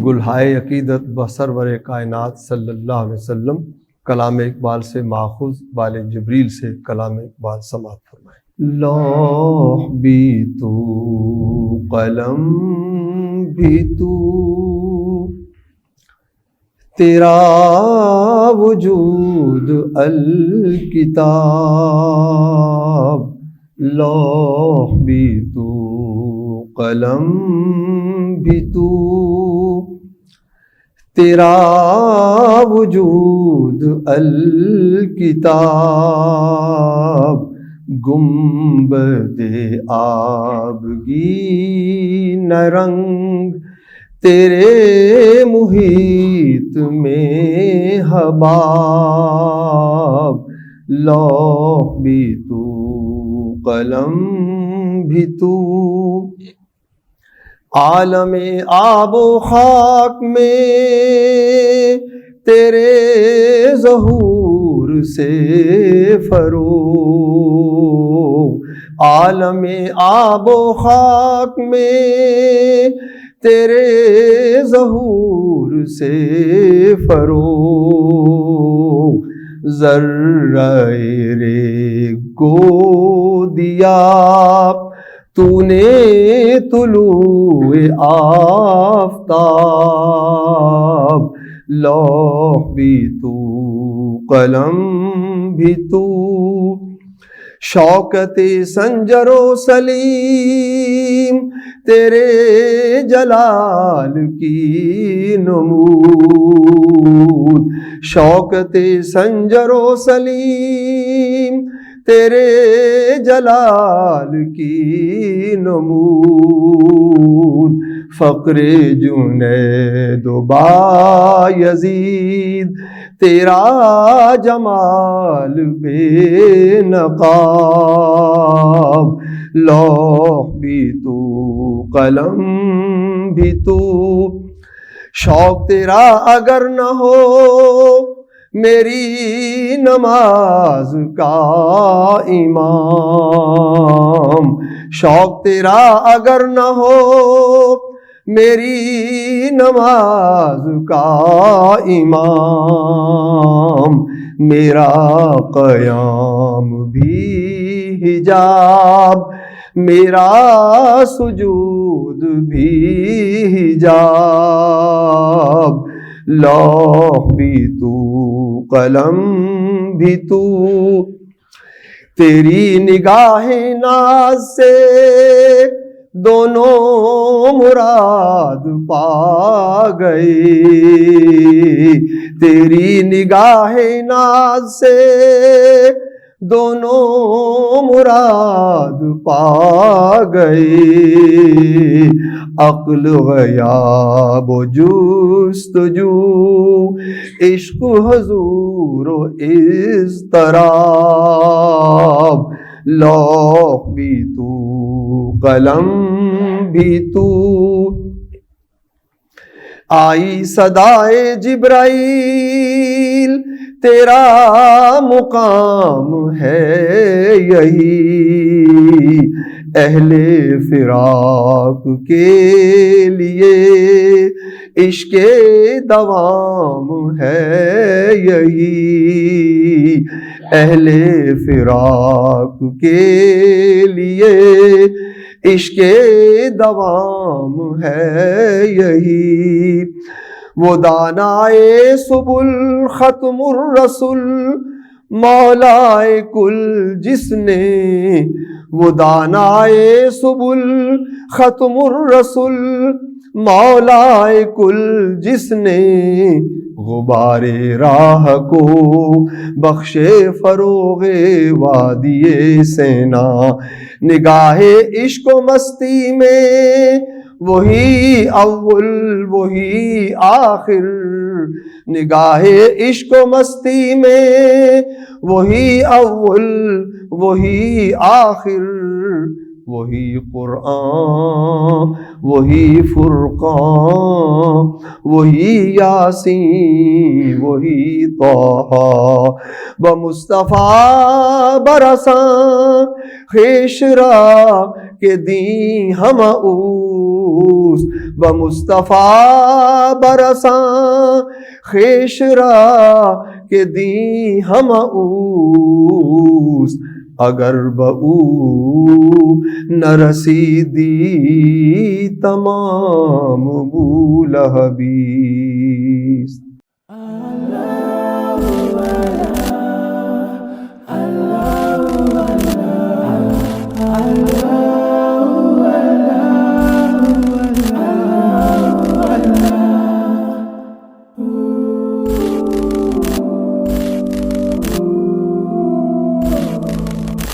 گلہائے عقیدت بسرور کائنات صلی اللہ علیہ وسلم کلام اقبال سے ماخوذ بال جبریل سے کلام اقبال سماعت فرمائیں۔ لوح بھی تو قلم بھی تو تیرا وجود الکتاب، لوح بھی تو قلم بھی تو تیرا وجود الکتاب، گنبد آبگی نہ رنگ تیرے محیط میں حباب، لوح بھی تو قلم بھی تو عالم آب و خاک میں تیرے ظہور سے فروغ، عالم آب و خاک میں تیرے ظہور سے فروغ، ذرہ ریگ کو دیا تو نے طلوع آفتاب، لوح بھی تو قلم بھی تو شوکت سنجر و سلیم تیرے جلال کی نمود، شوکت سنجر و سلیم تیرے جلال کی نمود، فقر جنید و بایزید تیرا جمال بے نقاب، لوح بھی تو قلم بھی تو شوق تیرا اگر نہ ہو میری نماز کا امام، شوق تیرا اگر نہ ہو میری نماز کا امام، میرا قیام بھی حجاب میرا سجود بھی حجاب، لوح بھی تو قلم بھی تو تیری نگاہ ناز سے دونوں مراد پا گئے، تیری نگاہ ناز سے دونوں مراد پا گئے، عقل غیاب و جستجو عشق حضور و اضطراب، لوح بھی تو قلم بھی تو آئی صدائے جبرائیل تیرا مقام ہے یہی، اہل فراق کے لیے عشق دوام ہے یہی، اہل فراق کے لیے عشق دوام ہے یہی، وہ دانائے سبل ختم الرسل مولائے کل جس نے، وہ دانائے سبل ختم الرسل مولائے کل جس نے، غبار راہ کو بخشے فروغ وادی سینا، نگاہ عشق و مستی میں وہی اول وہی آخر، نگاہ عشق و مستی میں وہی اول وہی آخر، وہی قرآن وہی فرقان وہی یاسین وہی طہ، بمصطفیٰ برساں خیش را کہ دیں ہم او اوس بمصطفیٰ برساں خیش را کہ دی ہم اوس اگر بہو نہ رسیدی تمام بولہبیس.